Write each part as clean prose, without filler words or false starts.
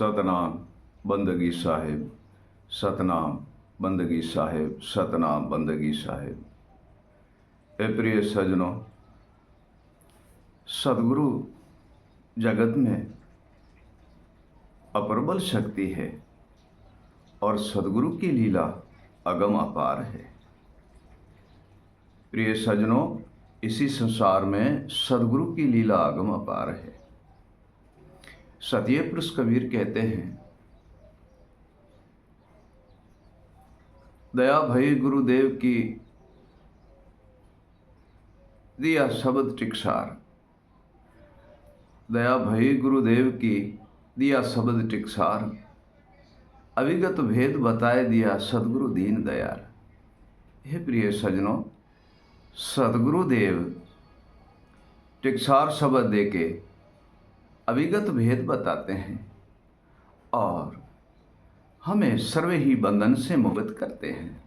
सतनाम बंदगी साहिब, सतनाम बंदगी साहिब, सतनाम बंदगी साहिब। ए प्रिय सज्जनों, सदगुरु जगत में अप्रबल शक्ति है और सदगुरु की लीला अगम अपार है। प्रिय सज्जनों, इसी संसार में सदगुरु की लीला अगम अपार है। सतीय पुरुष कबीर कहते हैं, दया भई गुरुदेव की दिया शब्द टिकसार, दया भई गुरुदेव की दिया शब्द टिकसार, अविगत भेद बताए दिया सदगुरु दीन दयाल। हे प्रिय सज्जनों, सदगुरुदेव टिकसार शब्द देके अविगत भेद बताते हैं और हमें सर्वे ही बंधन से मुक्त करते हैं।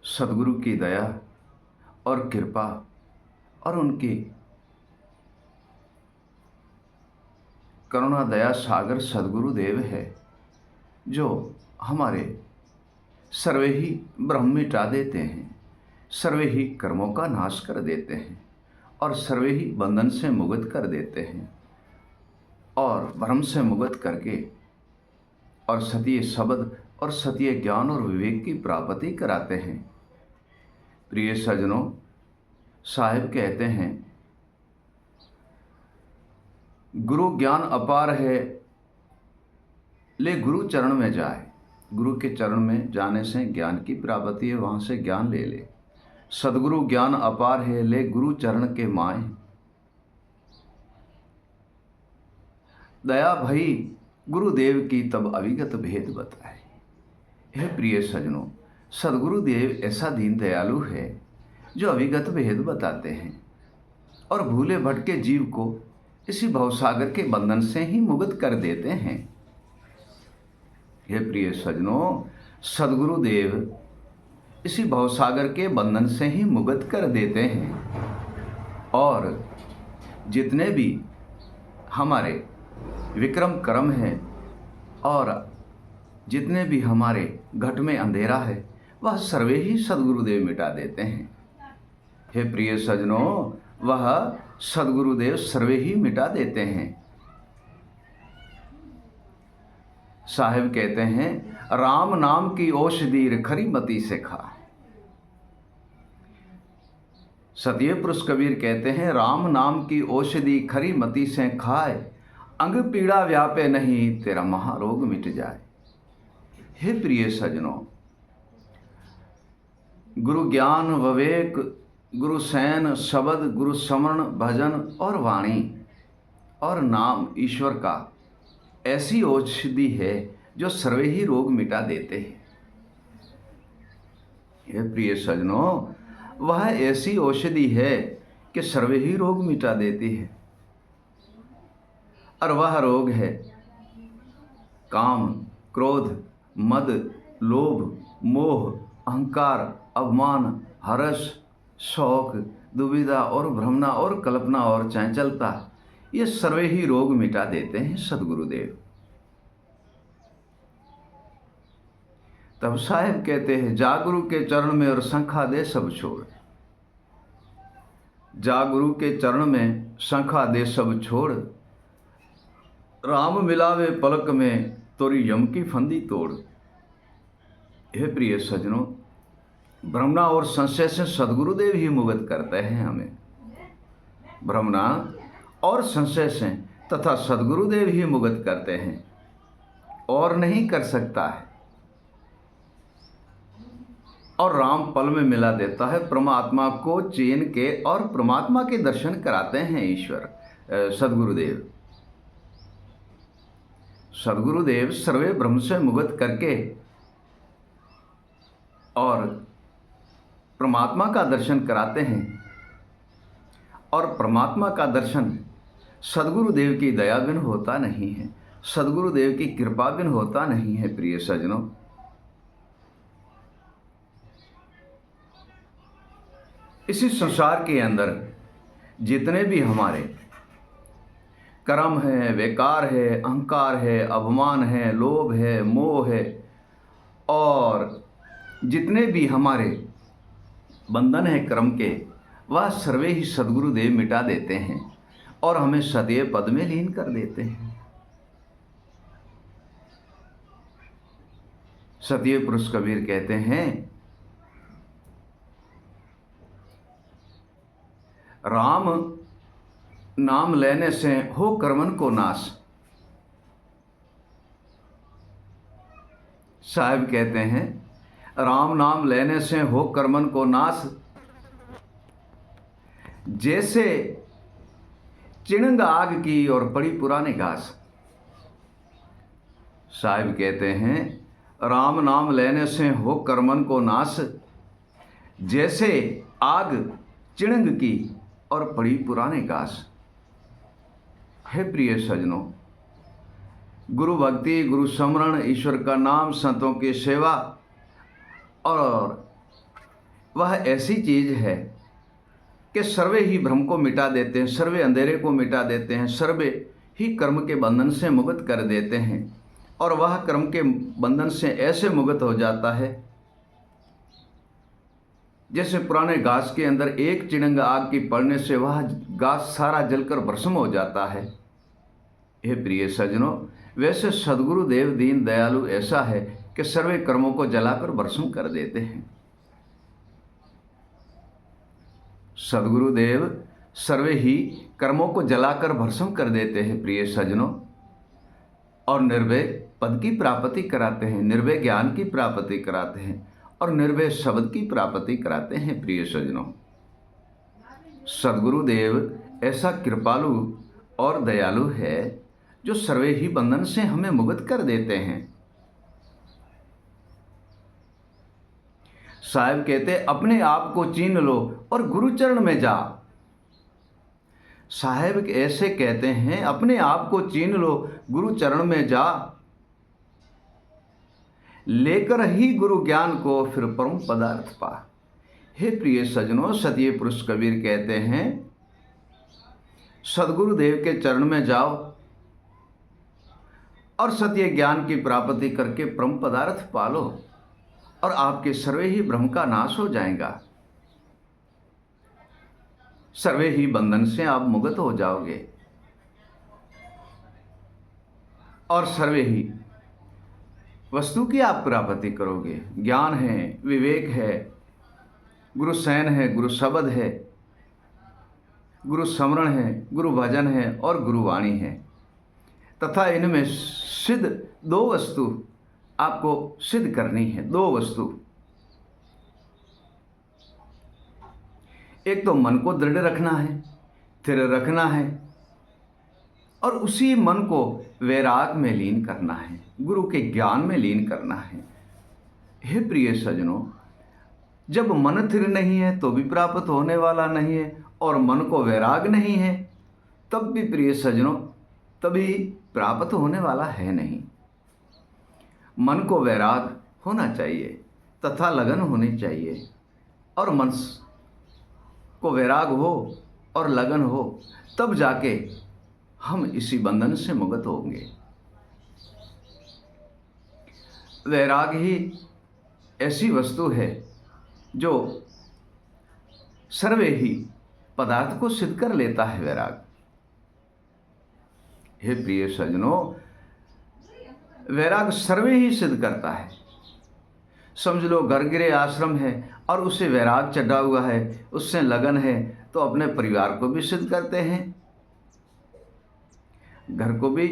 सदगुरु की दया और कृपा और उनकी करुणा दया सागर सदगुरुदेव है जो हमारे सर्वे ही भ्रम मिटा देते हैं, सर्वे ही कर्मों का नाश कर देते हैं और सर्वे ही बंधन से मुक्त कर देते हैं और भ्रम से मुक्त करके और सतीय शब्द और सतीय ज्ञान और विवेक की प्राप्ति कराते हैं। प्रिय सज्जनों, साहिब कहते हैं, गुरु ज्ञान अपार है, ले गुरु चरण में जाए। गुरु के चरण में जाने से ज्ञान की प्राप्ति है, वहाँ से ज्ञान ले ले। सदगुरु ज्ञान अपार है, ले गुरु चरण के माए। दया भई गुरुदेव की तब अविगत भेद बताए। हे प्रिय सज्जनों, सदगुरुदेव ऐसा दीन दयालु है जो अविगत भेद बताते हैं और भूले भटके जीव को इसी भवसागर के बंधन से ही मुक्त कर देते हैं। हे प्रिय सज्जनों, सदगुरुदेव इसी भवसागर के बंधन से ही मुक्त कर देते हैं और जितने भी हमारे विक्रम कर्म हैं और जितने भी हमारे घट में अंधेरा है वह सर्वे ही सदगुरुदेव मिटा देते हैं। हे प्रिय सज्जनों, वह सदगुरुदेव सर्वे ही मिटा देते हैं। साहिब कहते हैं, राम नाम की औषधि खरी मती से खा। सतीय पुरुष कबीर कहते हैं, राम नाम की औषधि खरी मती से खाए, अंग पीड़ा व्यापे नहीं तेरा महारोग मिट जाए। हे प्रिय सज्जनों, गुरु ज्ञान विवेक, गुरु सैन शब्द, गुरु स्मरण भजन और वाणी और नाम ईश्वर का ऐसी औषधि है जो सर्वे ही रोग मिटा देते हैं। हे प्रिय सज्जनों, वह ऐसी औषधि है कि सर्वे ही रोग मिटा देती है और वह रोग है काम, क्रोध, मद, लोभ, मोह, अहंकार, अभिमान, हर्ष, शौक, दुविधा और भ्रमना और कल्पना और चंचलता। ये सर्वे ही रोग मिटा देते हैं सदगुरुदेव। तब साहिब कहते हैं, जा गुरु के चरण में और शंखा दे सब छोड़। जा गुरु के चरण में शंखा दे सब छोड़, राम मिलावे पलक में तोरी यम की फंदी तोड़। हे प्रिय सज्जनों, भ्रमना और संशय से सदगुरुदेव ही मुक्त करते हैं हमें। भ्रमना और संशय से तथा सदगुरुदेव ही मुक्त करते हैं और नहीं कर सकता है। और राम पल में मिला देता है, परमात्मा को चैन के और परमात्मा के दर्शन कराते हैं ईश्वर सदगुरुदेव। सदगुरुदेव सर्वे भ्रम से मुक्त करके और परमात्मा का दर्शन कराते हैं और परमात्मा का दर्शन सदगुरुदेव की दया बिन होता नहीं है, सदगुरुदेव की कृपा बिन होता नहीं है। प्रिय सज्जनों, इसी संसार के अंदर जितने भी हमारे कर्म है, विकार है, अहंकार है, अभिमान है, लोभ है, मोह है, और जितने भी हमारे बंधन है कर्म के, वह सर्वे ही सद्गुरुदेव मिटा देते हैं और हमें सदैव पद में लीन कर देते हैं। सत्य पुरुष कबीर कहते हैं, राम नाम लेने से हो कर्मन को नाश। साहब कहते हैं, राम नाम लेने से हो कर्मन को नाश, जैसे चिणंग आग की और पड़ी पुराने घास। साहब कहते हैं, राम नाम लेने से हो कर्मन को नाश, जैसे आग चिणंग की और पड़ी पुराने घास। हे प्रिय सजनों, गुरु भक्ति, गुरु स्मरण, ईश्वर का नाम, संतों की सेवा, और वह ऐसी चीज है कि सर्वे ही भ्रम को मिटा देते हैं, सर्वे अंधेरे को मिटा देते हैं, सर्वे ही कर्म के बंधन से मुक्त कर देते हैं। और वह कर्म के बंधन से ऐसे मुक्त हो जाता है जैसे पुराने घास के अंदर एक चिड़ंग आग की पड़ने से वह घास सारा जलकर भस्म हो जाता है। हे प्रिय सज्जनों, वैसे सद्गुरुदेव दीन दयालु ऐसा है कि सर्वे कर्मों को जलाकर भस्म कर देते हैं। सद्गुरुदेव सर्वे ही कर्मों को जलाकर भस्म कर देते हैं प्रिय सज्जनों, और निर्भय पद की प्राप्ति कराते हैं, निर्भय ज्ञान की प्राप्ति कराते हैं और निर्भय शब्द की प्राप्ति कराते हैं। प्रिय सज्जनों, सद्गुरुदेव ऐसा कृपालु और दयालु है जो सर्वे ही बंधन से हमें मुक्त कर देते हैं। साहब कहते, अपने आप को चीन लो और गुरुचरण में जा। साहब ऐसे कहते हैं, अपने आप को चीन लो, गुरुचरण में जा, लेकर ही गुरु ज्ञान को फिर परम पदार्थ पा। हे प्रिय सज्जनों, सत्य पुरुष कबीर कहते हैं, सद्गुरुदेव के चरण में जाओ और सत्य ज्ञान की प्राप्ति करके परम पदार्थ पालो और आपके सर्वे ही भ्रम का नाश हो जाएगा। सर्वे ही बंधन से आप मुक्त हो जाओगे और सर्वे ही वस्तु की आप प्राप्ति करोगे। ज्ञान है, विवेक है, गुरु सैन है, गुरु शब्द है, गुरु स्मरण है, गुरु भजन है और गुरुवाणी है, तथा इनमें सिद्ध दो वस्तु आपको सिद्ध करनी है। दो वस्तु, एक तो मन को दृढ़ रखना है, स्थिर रखना है और उसी मन को वैराग में लीन करना है, गुरु के ज्ञान में लीन करना है। हे प्रिय सज्जनों, जब मन स्थिर नहीं है तो भी प्राप्त होने वाला नहीं है और मन को वैराग नहीं है तब भी प्रिय सज्जनों तभी प्राप्त होने वाला है नहीं। मन को वैराग होना चाहिए तथा लगन होनी चाहिए, और मन को वैराग हो और लगन हो तब जाके हम इसी बंधन से मुक्त होंगे। वैराग ही ऐसी वस्तु है जो सर्वे ही पदार्थ को सिद्ध कर लेता है। वैराग, हे प्रिय सज्जनों, वैराग सर्वे ही सिद्ध करता है। समझ लो घर गिरे आश्रम है और उसे वैराग चढ़ा हुआ है, उससे लगन है, तो अपने परिवार को भी सिद्ध करते हैं, घर को भी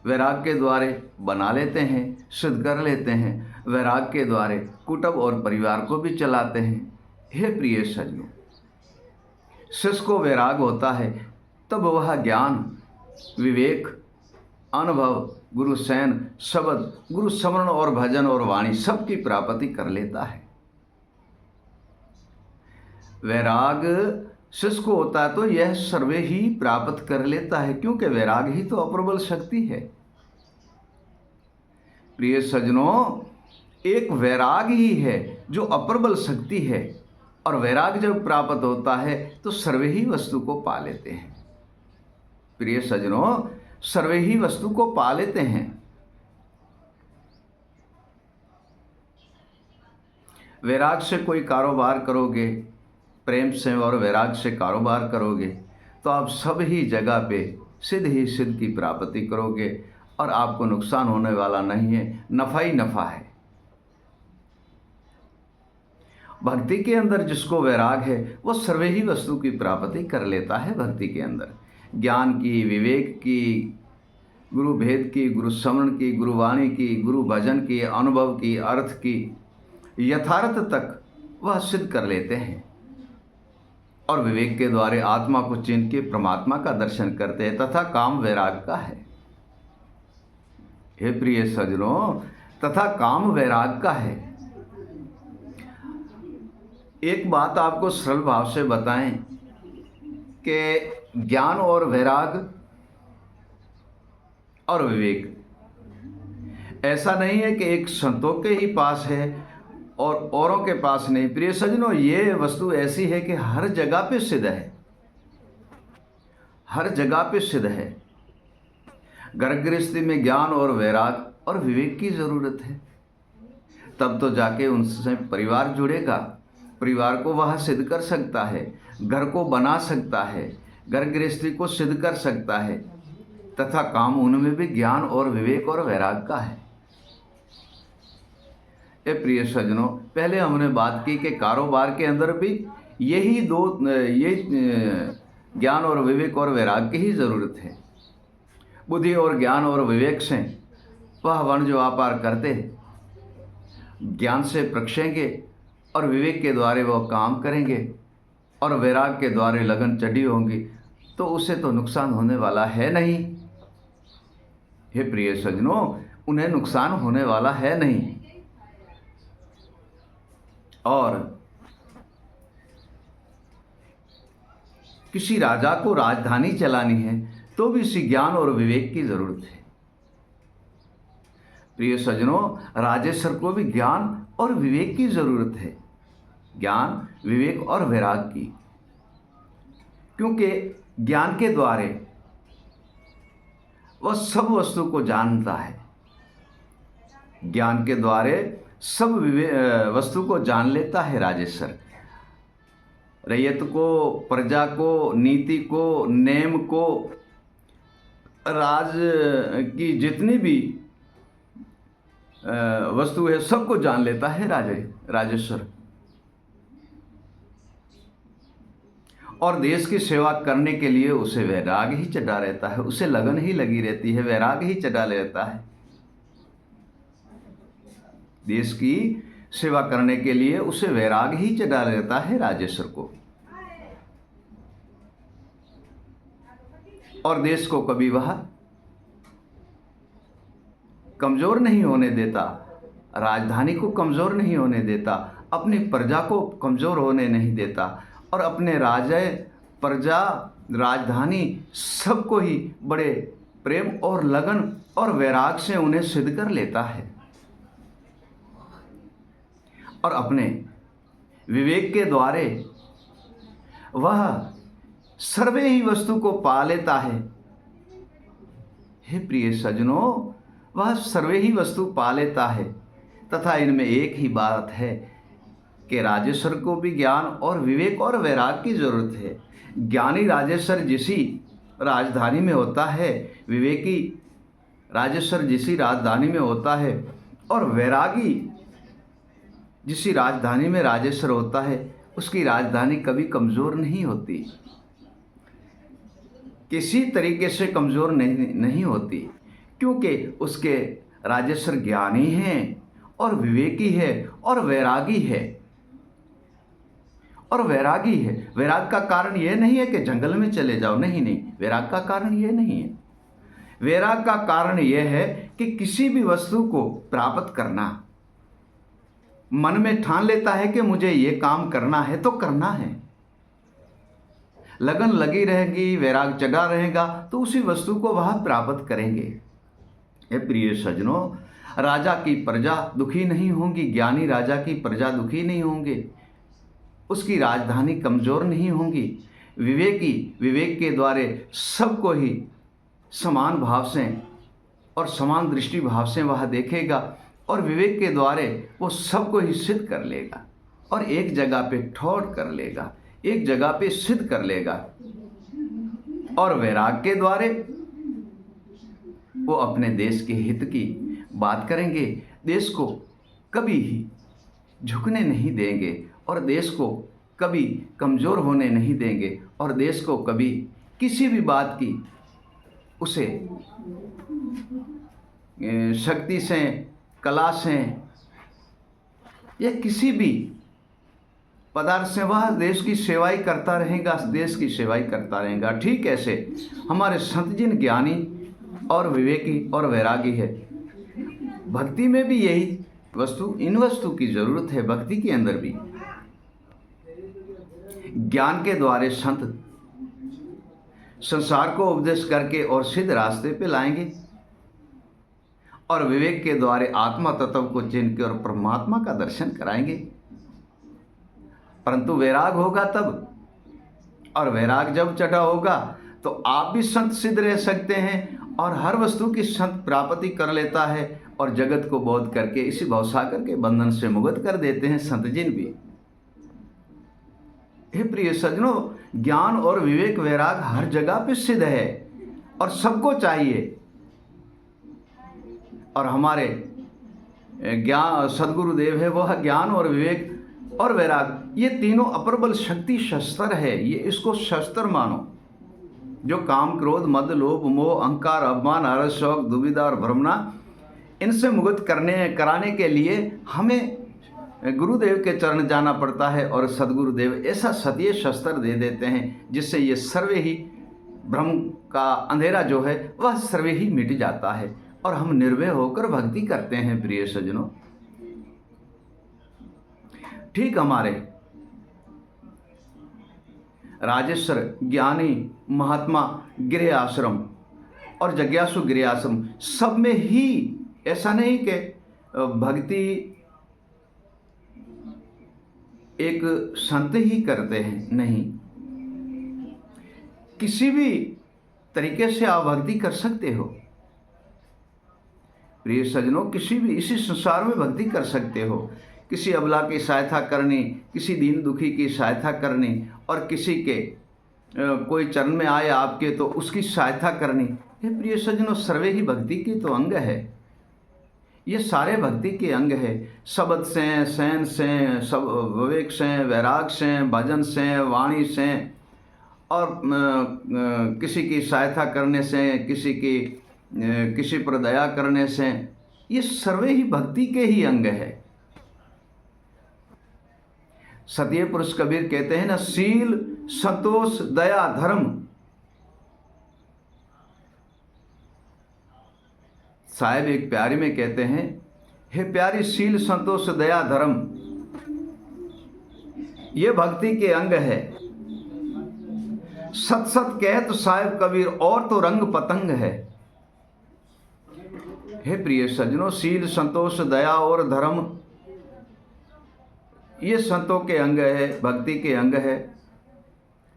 वैराग के द्वारे बना लेते हैं, सिद्ध कर लेते हैं, वैराग के द्वारे कुटुंब और परिवार को भी चलाते हैं। हे प्रिय सज्जनों, शिष्य को वैराग होता है तब वह ज्ञान, विवेक, अनुभव, गुरु सैन, शब्द, गुरु स्मरण और भजन और वाणी सबकी प्राप्ति कर लेता है। वैराग शिष्य को होता है तो यह सर्वे ही प्राप्त कर लेता है, क्योंकि वैराग ही तो अप्रबल शक्ति है। प्रिय सज्जनों, एक वैराग ही है जो अप्रबल शक्ति है, और वैराग जब प्राप्त होता है तो सर्वे ही वस्तु को पा लेते हैं। प्रिय सज्जनों, सर्वे ही वस्तु को पा लेते हैं। वैराग से कोई कारोबार करोगे, प्रेम से और वैराग से कारोबार करोगे तो आप सब ही जगह पे सिद्ध ही सिद्ध की प्राप्ति करोगे और आपको नुकसान होने वाला नहीं है, नफ़ा ही नफ़ा है। भक्ति के अंदर जिसको वैराग है वो सर्वे ही वस्तु की प्राप्ति कर लेता है। भक्ति के अंदर ज्ञान की, विवेक की, गुरु भेद की, गुरु श्रवण की, गुरुवाणी की, गुरु भजन की, अनुभव की, अर्थ की, यथार्थ तक वह सिद्ध कर लेते हैं और विवेक के द्वारा आत्मा को चिन्ह के परमात्मा का दर्शन करते हैं तथा काम वैराग का है। हे प्रिय सज्जनों, तथा काम वैराग का है। एक बात आपको सरल भाव से बताएं कि ज्ञान और वैराग और विवेक ऐसा नहीं है कि एक संतों के ही पास है और औरों के पास नहीं। प्रिय सज्जनों, ये वस्तु ऐसी है कि हर जगह पे सिद्ध है, हर जगह पे सिद्ध है। घर गृहस्थी में ज्ञान और वैराग और विवेक की ज़रूरत है, तब तो जाके उनसे परिवार जुड़ेगा, परिवार को वह सिद्ध कर सकता है, घर को बना सकता है, घर गृहस्थी को सिद्ध कर सकता है तथा काम उनमें भी ज्ञान और विवेक और वैराग का है। ए प्रिय सज्जनों, पहले हमने बात की कि कारोबार के अंदर भी यही ज्ञान और विवेक और वैराग की ही ज़रूरत है। बुद्धि और ज्ञान और विवेक से वह वर्ण जो व्यापार करते ज्ञान से प्रक्षेंगे और विवेक के द्वारा वह काम करेंगे और वैराग के द्वारा लगन चढ़ी होंगी तो उसे तो नुकसान होने वाला है नहीं। हे प्रिय सज्जनों, उन्हें नुकसान होने वाला है नहीं। और किसी राजा को राजधानी चलानी है तो भी इसी ज्ञान और विवेक की जरूरत है। प्रिय सज्जनों, राजेश्वर को भी ज्ञान और विवेक की जरूरत है, ज्ञान, विवेक और वैराग की, क्योंकि ज्ञान के द्वारा वह सब वस्तु को जानता है। ज्ञान के द्वारा सब वस्तु को जान लेता है राजेश्वर। रैयत को, प्रजा को, नीति को, नेम को, राज की जितनी भी वस्तु है सबको जान लेता है राजेश्वर। और देश की सेवा करने के लिए उसे वैराग ही चढ़ा रहता है, उसे लगन ही लगी रहती है, वैराग ही चढ़ा रहता है। देश की सेवा करने के लिए उसे वैराग ही चढ़ा रहता है राजेश्वर को। और देश को कभी वह कमजोर नहीं होने देता, राजधानी को कमजोर नहीं होने देता, अपनी प्रजा को कमजोर होने नहीं देता और अपने राजा, प्रजा, राजधानी सबको ही बड़े प्रेम और लगन और वैराग से उन्हें सिद्ध कर लेता है और अपने विवेक के द्वारा वह सर्वे ही वस्तु को पा लेता है। हे प्रिय सज्जनों, वह सर्वे ही वस्तु पा लेता है तथा इनमें एक ही बात है कि राजेश्वर को भी ज्ञान और विवेक और वैराग की जरूरत है। ज्ञानी राजेश्वर जिसी राजधानी में होता है, विवेकी राजेश्वर जिसी राजधानी में होता है और वैरागी जिसी राजधानी में राजेश्वर होता है, उसकी राजधानी कभी कमज़ोर नहीं होती, किसी तरीके से कमज़ोर नहीं होती, क्योंकि उसके राजेश्वर ज्ञानी हैं और विवेकी है और वैरागी है। और वैरागी है, वैराग का कारण यह नहीं है कि जंगल में चले जाओ, नहीं, वैराग का कारण यह नहीं है। वैराग का कारण यह है कि किसी भी वस्तु को प्राप्त करना, मन में ठान लेता है कि मुझे ये काम करना है तो करना है, लगन लगी रहेगी, वैराग चढ़ा रहेगा तो उसी वस्तु को वह प्राप्त करेंगे। हे प्रिय सज्जनों, राजा की प्रजा दुखी नहीं होंगी, ज्ञानी राजा की प्रजा दुखी नहीं होंगे, उसकी राजधानी कमज़ोर नहीं होंगी, विवेक के द्वारे सबको ही समान भाव से और समान दृष्टि भाव से वह देखेगा और विवेक के द्वारे वो सबको ही सिद्ध कर लेगा और एक जगह पे ठोट कर लेगा, एक जगह पे सिद्ध कर लेगा। और वैराग के द्वारे वो अपने देश के हित की बात करेंगे, देश को कभी ही झुकने नहीं देंगे और देश को कभी कमज़ोर होने नहीं देंगे और देश को कभी किसी भी बात की उसे शक्ति से, कला से या किसी भी पदार्थ से वह देश की सेवाई करता रहेगा, देश की सेवाई करता रहेगा। ठीक ऐसे हमारे संत जिन ज्ञानी और विवेकी और वैरागी है। भक्ति में भी यही वस्तु, इन वस्तु की जरूरत है। भक्ति के अंदर भी ज्ञान के द्वारे संत संसार को उपदेश करके और सिद्ध रास्ते पे लाएंगे और विवेक के द्वारे आत्मा तत्व को चिन्ह के और परमात्मा का दर्शन कराएंगे। परंतु वैराग होगा तब, और वैराग जब चढ़ा होगा तो आप भी संत सिद्ध रह सकते हैं और हर वस्तु की संत प्राप्ति कर लेता है और जगत को बोध करके इसी भवसागर के बंधन से मुक्त कर देते हैं संत जिन भी। हे प्रिय सज्जनों, ज्ञान और विवेक वैराग हर जगह पे सिद्ध है और सबको चाहिए। और हमारे ज्ञान सदगुरुदेव है, वह ज्ञान और विवेक और वैराग ये तीनों अप्रबल शक्ति शस्त्र है। ये इसको शस्त्र मानो, जो काम, क्रोध, मद, लोभ, मोह, अहंकार, अभिमान, हर्ष, शौक, दुविधा और भ्रमणा, इनसे मुक्त कराने के लिए हमें गुरुदेव के चरण जाना पड़ता है और सदगुरुदेव ऐसा सत्य शस्त्र दे देते हैं जिससे ये सर्वे ही भ्रम का अंधेरा जो है वह सर्वे ही मिट जाता है और हम निर्भय होकर भक्ति करते हैं। प्रिय सज्जनों, ठीक हमारे राजेश्वर, ज्ञानी, महात्मा गृह आश्रम और जिज्ञासु गृह आश्रम सब में ही ऐसा नहीं कि भक्ति एक संत ही करते हैं, नहीं, किसी भी तरीके से आप भक्ति कर सकते हो। प्रिय सज्जनों, किसी भी इसी संसार में भक्ति कर सकते हो। किसी अबला की सहायता करनी, किसी दीन दुखी की सहायता करनी और किसी के कोई चरण में आए आपके तो उसकी सहायता करनी, ये प्रिय सज्जनों सर्वे ही भक्ति के तो अंग है। ये सारे भक्ति के अंग है। शब्द से, सैन से, सब विवेक से, वैराग से, भजन से, वाणी से और किसी की सहायता करने से, किसी पर दया करने से, ये सर्वे ही भक्ति के ही अंग है। सत्य पुरुष कबीर कहते हैं ना, शील, संतोष, दया, धर्म। साहेब एक प्यारी में कहते हैं, हे प्यारी, शील, संतोष, दया, धर्म ये भक्ति के अंग है। सत सत कहत साहेब कबीर और तो रंग पतंग है। हे प्रिय सज्जनों, शील, संतोष, दया और धर्म ये संतों के अंग है, भक्ति के अंग है।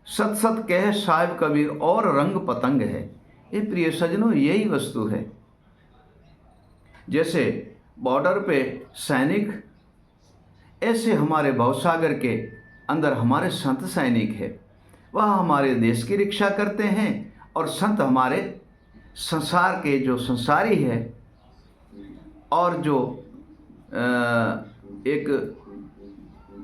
सत सत कह साहिब कबीर और रंग पतंग है। ये प्रिय सज्जनों यही वस्तु है। जैसे बॉर्डर पे सैनिक, ऐसे हमारे भवसागर के अंदर हमारे संत सैनिक है। वह हमारे देश की रक्षा करते हैं और संत हमारे संसार के जो संसारी है और जो एक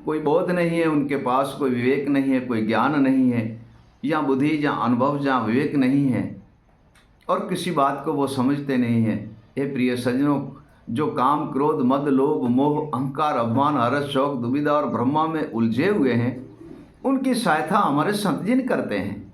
कोई बोध नहीं है, उनके पास कोई विवेक नहीं है, कोई ज्ञान नहीं है, या बुद्धि, जहाँ अनुभव, जहाँ विवेक नहीं है और किसी बात को वो समझते नहीं है। हे प्रिय सज्जनों, जो काम, क्रोध, मद, लोभ, मोह, अहंकार, अभिमान, हर्ष, शौक, दुविधा और ब्रह्मा में उलझे हुए हैं, उनकी सहायता हमारे संत जिन करते हैं।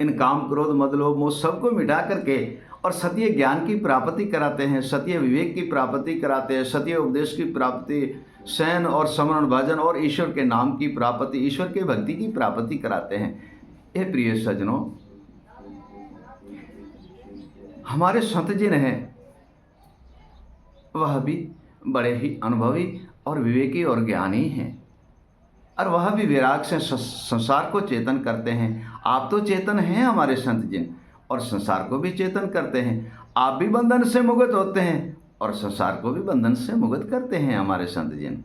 इन काम, क्रोध, मद, लोभ, मोह सबको मिटा करके और सत्य ज्ञान की प्राप्ति कराते हैं, सत्य विवेक की प्राप्ति कराते हैं, सत्य उपदेश की प्राप्ति, शयन और स्मरण, भजन और ईश्वर के नाम की प्राप्ति, ईश्वर के भक्ति की प्राप्ति कराते हैं। हे प्रिय सज्जनों, हमारे संत जिन हैं वह भी बड़े ही अनुभवी और विवेकी और ज्ञानी हैं। और वह भी वैराग से संसार को चेतन करते हैं। आप तो चेतन हैं हमारे संत जिन, और संसार को भी चेतन करते हैं। आप भी बंधन से मुक्त होते हैं और संसार को भी बंधन से मुक्त करते हैं हमारे संत जिन।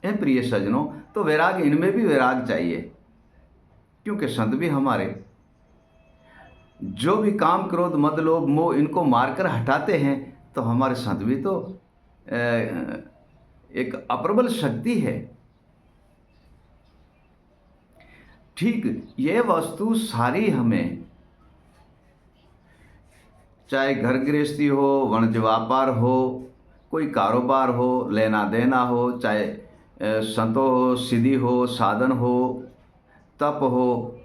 हे प्रिय सज्जनों, तो वैराग, इनमें भी वैराग चाहिए, क्योंकि संत भी हमारे जो भी काम क्रोध मद लोभ मोह इनको मारकर हटाते हैं, तो हमारे संत भी तो एक अप्रबल शक्ति है। ठीक ये वस्तु सारी हमें, चाहे घर गृहस्थी हो, वाणिज्य व्यापार हो, कोई कारोबार हो, लेना देना हो, चाहे संतो हो, सिद्धि हो, साधन हो, तप हो,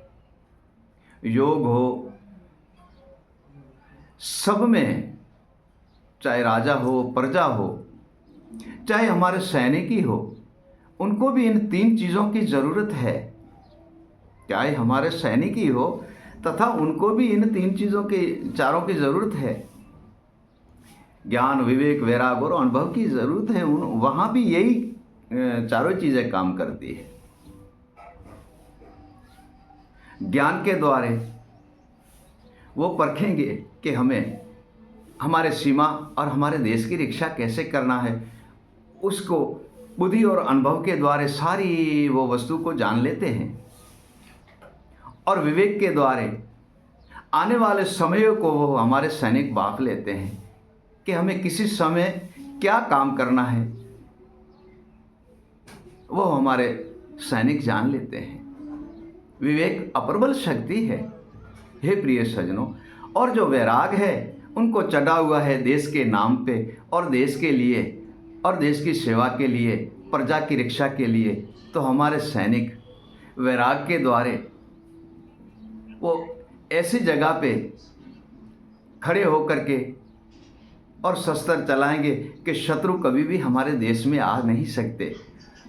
योग हो, सब में, चाहे राजा हो, प्रजा हो, चाहे हमारे सैनिक ही हो, उनको भी इन तीन चीज़ों की ज़रूरत है। चाहे हमारे सैनिक ही हो तथा उनको भी इन तीन चीज़ों की, चारों की ज़रूरत है। ज्ञान, विवेक, वैराग और अनुभव की ज़रूरत है। वहाँ भी यही चारों चीज़ें काम करती है। ज्ञान के द्वारा वो परखेंगे कि हमें हमारे सीमा और हमारे देश की रक्षा कैसे करना है। उसको बुद्धि और अनुभव के द्वारा सारी वो वस्तु को जान लेते हैं, और विवेक के द्वारा आने वाले समयों को वो हमारे सैनिक बांट लेते हैं कि हमें किसी समय क्या काम करना है, वो हमारे सैनिक जान लेते हैं। विवेक अप्रबल शक्ति है हे प्रिय सज्जनों। और जो वैराग है उनको चढ़ा हुआ है देश के नाम पे, और देश के लिए, और देश की सेवा के लिए, प्रजा की रक्षा के लिए। तो हमारे सैनिक वैराग के द्वारा वो ऐसी जगह पे खड़े होकर के और शस्त्र चलाएंगे कि शत्रु कभी भी हमारे देश में आ नहीं सकते।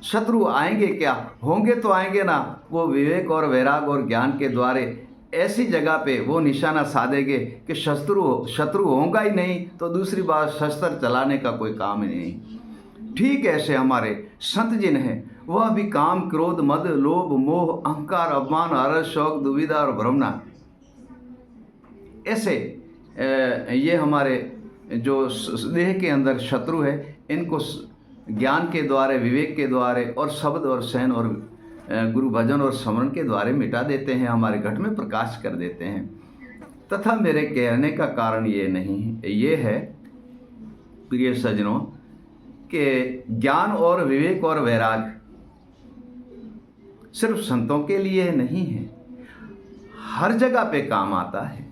शत्रु आएंगे क्या, होंगे तो आएंगे ना, वो विवेक और वैराग और ज्ञान के द्वारा ऐसी जगह पे वो निशाना साधेंगे कि शत्रु होगा ही नहीं, तो दूसरी बात शस्त्र चलाने का कोई काम ही नहीं। ठीक ऐसे हमारे संत जिन हैं, वह भी काम क्रोध मद लोभ मोह अहंकार अपमान हर्ष शौक दुविधा और भ्रमणा, ऐसे ये हमारे जो देह के अंदर शत्रु है, इनको ज्ञान के द्वारा, विवेक के द्वारा और शब्द और सैन और गुरु भजन और स्मरण के द्वारा मिटा देते हैं, हमारे घट में प्रकाश कर देते हैं। तथा मेरे कहने का कारण ये नहीं, ये है प्रिय सज्जनों कि ज्ञान और विवेक और वैराग सिर्फ संतों के लिए नहीं है, हर जगह पे काम आता है।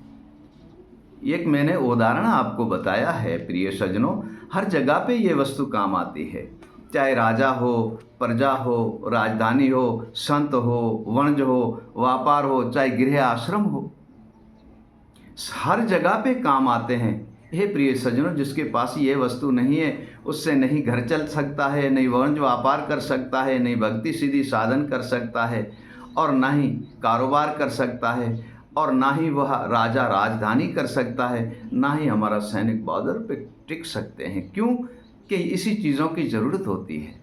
एक मैंने उदाहरण आपको बताया है प्रिय सज्जनों, हर जगह पे ये वस्तु काम आती है। चाहे राजा हो, प्रजा हो, राजधानी हो, संत हो, वणज हो, व्यापार हो, चाहे गृह आश्रम हो, हर जगह पे काम आते हैं। हे प्रिय सज्जनों, जिसके पास ये वस्तु नहीं है उससे नहीं घर चल सकता है, नहीं वणज व्यापार कर सकता है, नहीं भक्ति सीधी साधन कर सकता है, और ना ही कारोबार कर सकता है, और ना ही वह राजा राजधानी कर सकता है, ना ही हमारा सैनिक बॉर्डर पे टिक सकते हैं। क्यों कि इसी चीज़ों की ज़रूरत होती है।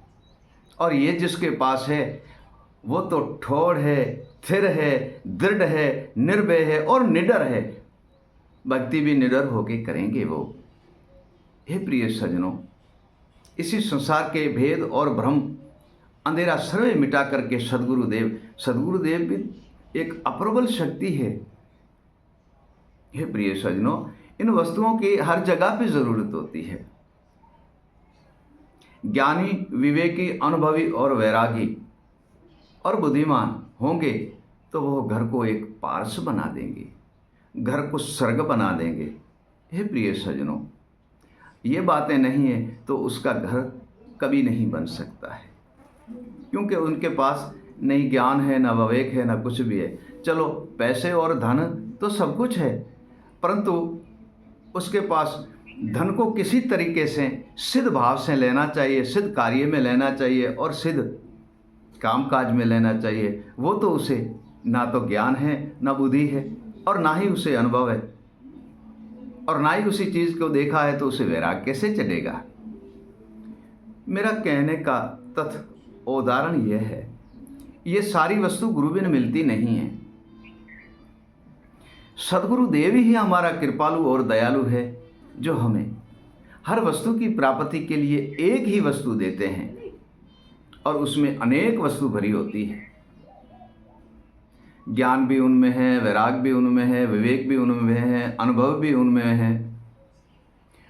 और ये जिसके पास है वो तो ठोड़ है, स्थिर है, दृढ़ है, निर्भय है और निडर है। भक्ति भी निडर होके करेंगे वो। हे प्रिय सज्जनों, इसी संसार के भेद और भ्रम अंधेरा सर्वे मिटा करके सद्गुरुदेव भी एक अप्रबल शक्ति है। हे प्रिय सज्जनों, इन वस्तुओं की हर जगह पे ज़रूरत होती है। ज्ञानी, विवेकी, अनुभवी और वैरागी और बुद्धिमान होंगे तो वो घर को एक पारस बना देंगे, घर को स्वर्ग बना देंगे। हे प्रिय सज्जनों, ये बातें नहीं है तो उसका घर कभी नहीं बन सकता है, क्योंकि उनके पास नहीं ज्ञान है, ना विवेक है, ना कुछ भी है। चलो पैसे और धन तो सब कुछ है, परंतु उसके पास धन को किसी तरीके से सिद्ध भाव से लेना चाहिए, सिद्ध कार्य में लेना चाहिए और सिद्ध कामकाज में लेना चाहिए। वो तो उसे ना तो ज्ञान है, ना बुद्धि है, और ना ही उसे अनुभव है, और ना ही उसी चीज़ को देखा है, तो उसे वैराग कैसे चढ़ेगा। मेरा कहने का तथ्य उदाहरण यह है ये सारी वस्तु गुरु बिन मिलती नहीं है। सदगुरु देव ही हमारा कृपालु और दयालु है, जो हमें हर वस्तु की प्राप्ति के लिए एक ही वस्तु देते हैं और उसमें अनेक वस्तु भरी होती है। ज्ञान भी उनमें है, वैराग भी उनमें है, विवेक भी उनमें है, अनुभव भी उनमें है,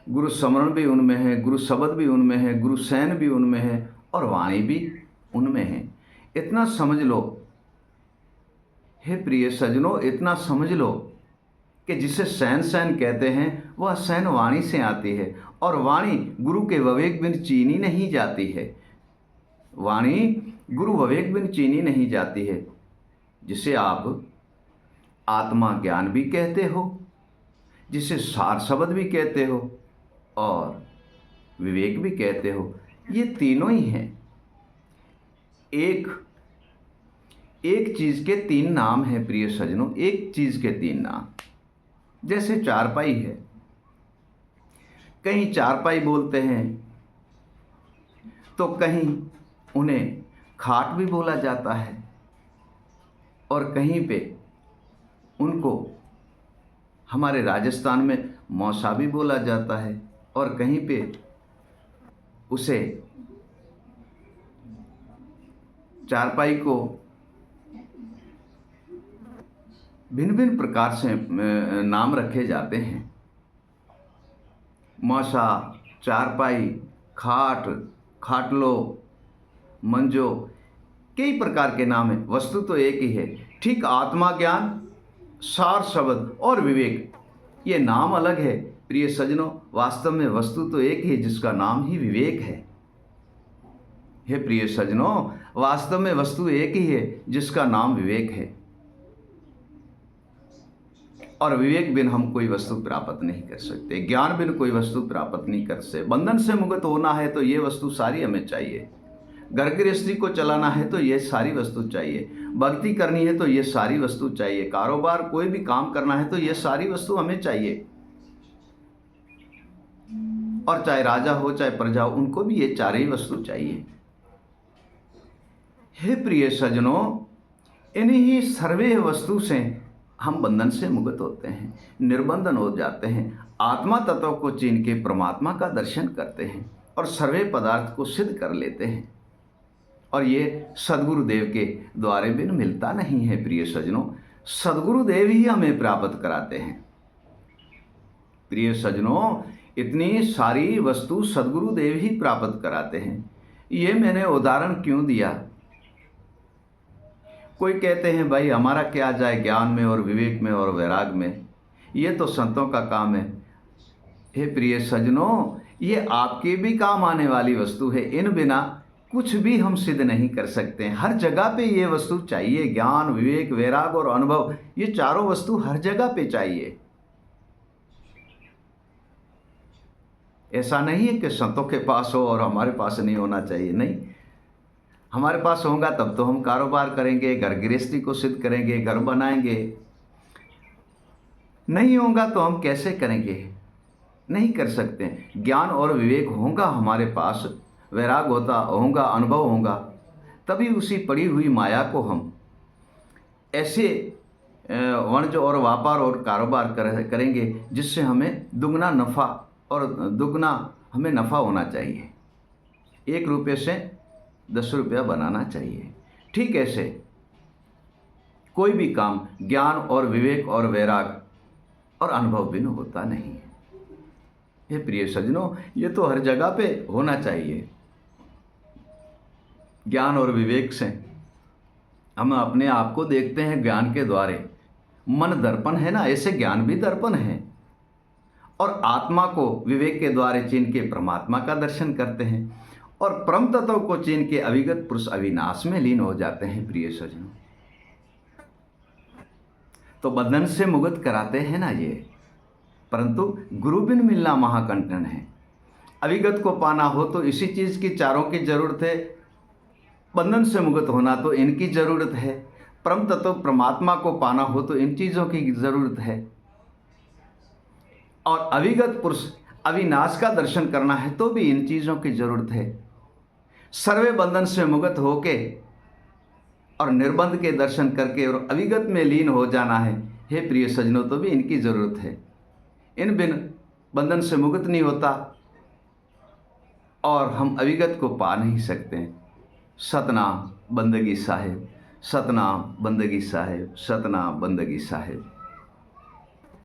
गुरु स्मरण भी उनमें है, गुरु शब्द भी उनमें है, गुरु सैन भी उनमें है और वाणी भी उनमें है। इतना समझ लो हे प्रिय सज्जनों, इतना समझ लो कि जिसे सैन सैन कहते हैं वह सैन वाणी से आती है और वाणी गुरु के विवेक बिन चीनी नहीं जाती है। वाणी गुरु विवेक बिन चीनी नहीं जाती है, जिसे आप आत्मा ज्ञान भी कहते हो, जिसे सार शब्द भी कहते हो और विवेक भी कहते हो। ये तीनों ही हैं। एक चीज़ के तीन नाम हैं प्रिय सज्जनों, एक चीज़ के तीन नाम। जैसे चारपाई है, कहीं चारपाई बोलते हैं तो कहीं उन्हें खाट भी बोला जाता है और कहीं पे उनको हमारे राजस्थान में मौसा भी बोला जाता है और कहीं पे उसे चारपाई को भिन्न भिन्न प्रकार से नाम रखे जाते हैं। मौसा, चारपाई, खाट, खाटलो, मंजो, कई प्रकार के नाम हैं, वस्तु तो एक ही है। ठीक आत्मा ज्ञान, सार शब्द और विवेक, ये नाम अलग है प्रिय सज्जनों, वास्तव में वस्तु तो एक ही, जिसका नाम ही विवेक है। हे प्रिय सज्जनों, वास्तव में वस्तु एक ही है, जिसका नाम विवेक है और विवेक बिन हम कोई वस्तु प्राप्त नहीं कर सकते, ज्ञान बिन कोई वस्तु प्राप्त नहीं कर सकते। बंधन से मुक्त होना है तो ये वस्तु सारी हमें चाहिए, घर गृहस्थी को चलाना है तो ये सारी वस्तु चाहिए, भक्ति करनी है तो ये सारी वस्तु चाहिए, कारोबार कोई भी काम करना है तो ये सारी वस्तु हमें चाहिए। और चाहे राजा हो चाहे प्रजा हो, उनको भी ये चार ही वस्तु चाहिए। हे प्रिय सज्जनों, इन्हीं सर्वे वस्तु से हम बंधन से मुक्त होते हैं, निर्बंधन हो जाते हैं, आत्मा तत्व को चीन के परमात्मा का दर्शन करते हैं और सर्वे पदार्थ को सिद्ध कर लेते हैं। और ये सदगुरुदेव के द्वारे बिन मिलता नहीं है प्रिय सज्जनों, सदगुरुदेव ही हमें प्राप्त कराते हैं। प्रिय सज्जनों, इतनी सारी वस्तु सदगुरुदेव ही प्राप्त कराते हैं। ये मैंने उदाहरण क्यों दिया? कोई कहते हैं भाई हमारा क्या जाए ज्ञान में और विवेक में और वैराग में, ये तो संतों का काम है। हे प्रिय सज्जनों, ये आपके भी काम आने वाली वस्तु है, इन बिना कुछ भी हम सिद्ध नहीं कर सकते हैं। हर जगह पे ये वस्तु चाहिए, ज्ञान, विवेक, वैराग और अनुभव, ये चारों वस्तु हर जगह पे चाहिए। ऐसा नहीं है कि संतों के पास हो और हमारे पास नहीं होना चाहिए, नहीं, हमारे पास होगा तब तो हम कारोबार करेंगे, घर गृहस्थी को सिद्ध करेंगे, घर बनाएंगे। नहीं होगा तो हम कैसे करेंगे? नहीं कर सकते। ज्ञान और विवेक होगा हमारे पास, वैराग होगा, अनुभव होगा, तभी उसी पड़ी हुई माया को हम ऐसे वाणिज्य और व्यापार और कारोबार करेंगे जिससे हमें दुगना नफ़ा और दुगना हमें नफ़ा होना चाहिए। 1 रुपये से 10 रुपया बनाना चाहिए। ठीक ऐसे कोई भी काम ज्ञान और विवेक और वैराग और अनुभव बिन होता नहीं है। ये प्रिय सज्जनों, ये तो हर जगह पे होना चाहिए। ज्ञान और विवेक से हम अपने आप को देखते हैं ज्ञान के द्वारे। मन दर्पण है ना, ऐसे ज्ञान भी दर्पण है और आत्मा को विवेक के द्वारे चिन्ह के परमात्मा का दर्शन करते हैं और परम तत्व को चीन के अविगत पुरुष अविनाश में लीन हो जाते हैं। प्रिय सज्जनों, तो बंधन से मुक्त कराते हैं ना ये, परंतु गुरु बिन मिलना महाकंटन है। अविगत को पाना हो तो इसी चीज़ की चारों की जरूरत है, बंधन से मुक्त होना तो इनकी जरूरत है, परम तत्व परमात्मा को पाना हो तो इन चीज़ों की जरूरत है, और अविगत पुरुष अविनाश का दर्शन करना है तो भी इन चीज़ों की जरूरत है। सर्वे बंधन से मुक्त होके और निर्बंध के दर्शन करके और अविगत में लीन हो जाना है। हे प्रिय सज्जनों, तो भी इनकी ज़रूरत है। इन बिन बंधन से मुक्त नहीं होता और हम अविगत को पा नहीं सकते। सतनाम बंदगी साहिब, सतनाम बंदगी साहिब, सतनाम बंदगी साहिब।